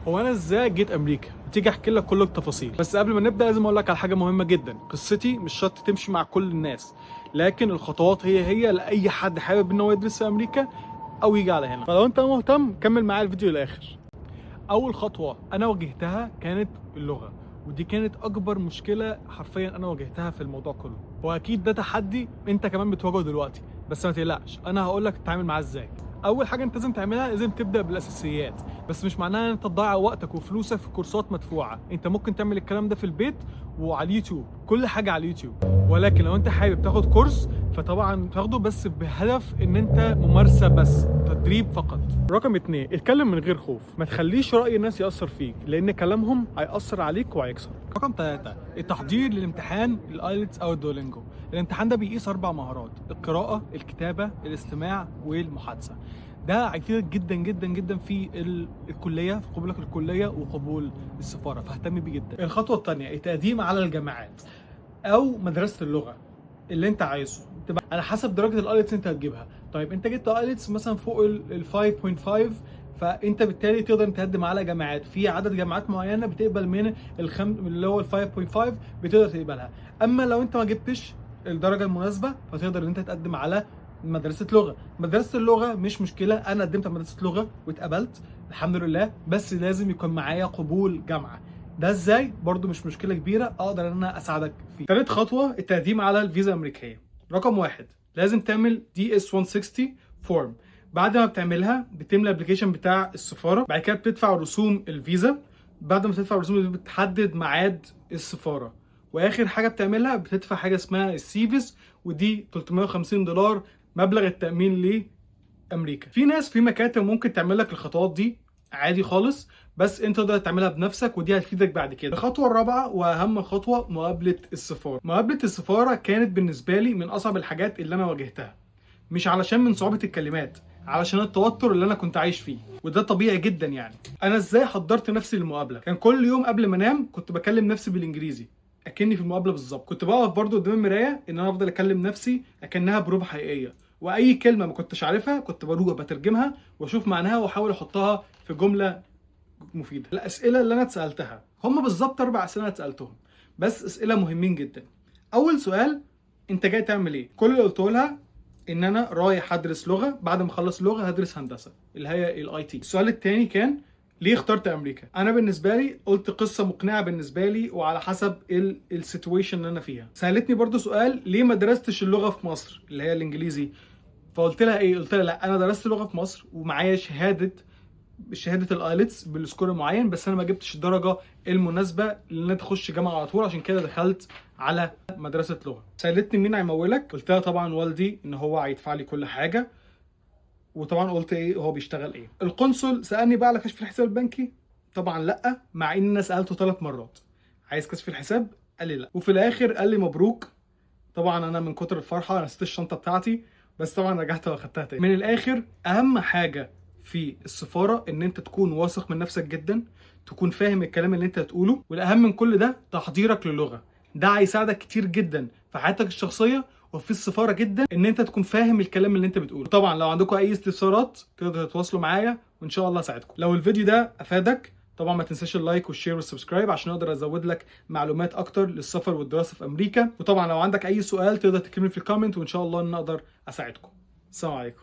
هو انا ازاي جيت امريكا؟ تيجي احكي لك كل التفاصيل، بس قبل ما نبدا لازم اقول لك على حاجه مهمه جدا. قصتي مش شرط تمشي مع كل الناس، لكن الخطوات هي لاي حد حابب ان هو يدرس في امريكا او يجي على هنا. فلو انت مهتم كمل معايا الفيديو للاخر. اول خطوه انا واجهتها كانت اللغه، ودي كانت اكبر مشكله حرفيا انا واجهتها في الموضوع كله، واكيد ده تحدي انت كمان بتواجهه دلوقتي. بس ما تقلقش، انا هقول لك تتعامل معاه ازاي. اول حاجه انت لازم تعملها، لازم تبدا بالاساسيات. بس مش معناها ان انت تضيع وقتك وفلوسك في كورسات مدفوعه. انت ممكن تعمل الكلام ده في البيت وعلى اليوتيوب، كل حاجه على اليوتيوب. ولكن لو انت حابب تاخد كورس فطبعا تاخده بس بهدف ان انت ممارسه بس، تدريب فقط. رقم 2، اتكلم من غير خوف. ما تخليش رأي الناس يأثر فيك، لأن كلامهم هيأثر عليك وهيكسرك. رقم 3، التحضير للامتحان الايلتس أو الدولينجو. الامتحان ده بيقيس 4 مهارات: القراءة، الكتابة، الاستماع، والمحادثة. ده هيفيدك جدا جدا جدا في الكلية، في قبولك للكلية وقبول السفارة، فاهتم بيه جدا. الخطوة الثانية، التقديم على الجامعات أو مدرسة اللغة اللي انت عايزه، تبقى على حسب درجه الايلتس انت هتجيبها. طيب انت جبت ايلتس مثلا فوق ال 5.5، فانت بالتالي تقدر تقدم على جامعات، في عدد جامعات معينه بتقبل من اللي هو ال 5.5 بتقدر تقبلها. اما لو انت ما جبتش الدرجه المناسبه فتقدر ان انت تقدم على مدرسه لغه. مدرسه اللغه مش مشكله، انا قدمت على مدرسه لغه واتقبلت الحمد لله، بس لازم يكون معايا قبول جامعه. ده ازاي؟ برضو مش مشكله كبيره، اقدر ان انا اساعدك فيه. ثالث خطوه، التقديم على الفيزا الامريكيه. رقم 1، لازم تعمل DS-160 فورم. بعد ما بتعملها بتملى الابلكيشن بتاع السفاره، بعد كده بتدفع رسوم الفيزا. بعد ما تدفع رسوم بتحدد ميعاد السفاره، واخر حاجه بتعملها بتدفع حاجه اسمها السيفيس، ودي $350 مبلغ التامين لامريكا. في ناس في مكاتب ممكن تعمل لك الخطوات دي عادي خالص، بس انت تقدر تعملها بنفسك ودي هتفيدك بعد كده. الخطوه الرابعه واهم خطوه، مقابله السفاره. مقابله السفاره كانت بالنسبه لي من اصعب الحاجات اللي انا واجهتها، مش علشان من صعوبه الكلمات، علشان التوتر اللي انا كنت عايش فيه، وده طبيعي جدا يعني. انا ازاي حضرت نفسي للمقابله؟ كان كل يوم قبل ما انام كنت بكلم نفسي بالانجليزي اكني في المقابله بالظبط. كنت بقف برضو قدام المرايه ان انا افضل اكلم نفسي اكنها بروفه حقيقيه، واي كلمه ما كنتش عارفها كنت بروح بترجمها واشوف معناها واحاول احطها في جمله مفيده. الاسئله اللي انا اتسالتها هم بالظبط 4 اسئله انا اتسالتهم، بس اسئله مهمين جدا. اول سؤال، انت جاي تعمل ايه؟ كل اللي قلته لها ان انا رايح ادرس لغه، بعد ما اخلص لغه هدرس هندسه اللي هي الاي تي. السؤال الثاني كان ليه اخترت امريكا؟ انا بالنسبه لي قلت قصه مقنعه بالنسبه لي وعلى حسب السيتويشن اللي انا فيها. سالتني برضو سؤال، ليه ما درستش اللغه في مصر اللي هي الانجليزي؟ فقلت لها ايه؟ قلت لها لا، انا درست لغه في مصر ومعايا شهاده الايلتس بالسكور معين، بس انا ما جبتش الدرجه المناسبه ان انا تخش جامعه على طول، عشان كده دخلت على مدرسه لغه. سالتني مين هيمولك؟ قلت لها طبعا والدي، ان هو هيدفع لي كل حاجه. وطبعا قلت ايه هو بيشتغل ايه. القنصل سالني بقى على كشف الحساب البنكي، طبعا لا، مع ان انا سالته 3 مرات عايز كشف الحساب، قال لي لا. وفي الاخر قال لي مبروك. طبعا انا من كتر الفرحه انا نسيت الشنطه بتاعتي، بس طبعا رجعت واخدتها تاني. من الاخر، اهم حاجه في السفاره ان انت تكون واثق من نفسك جدا، تكون فاهم الكلام اللي انت هتقوله، والاهم من كل ده تحضيرك للغه. ده هيساعدك كتير جدا في حياتك الشخصيه وفي السفاره جدا، ان انت تكون فاهم الكلام اللي انت بتقوله. طبعا لو عندكم اي استفسارات تقدروا تتواصلوا معايا وان شاء الله اساعدكم. لو الفيديو ده افادك طبعا ما تنساش اللايك والشير والسبسكرايب عشان اقدر ازود لك معلومات اكتر للسفر والدراسه في امريكا. وطبعا لو عندك اي سؤال تقدر تكتبني في الكومنت وان شاء الله ان اقدر اساعدكم. السلام عليكم.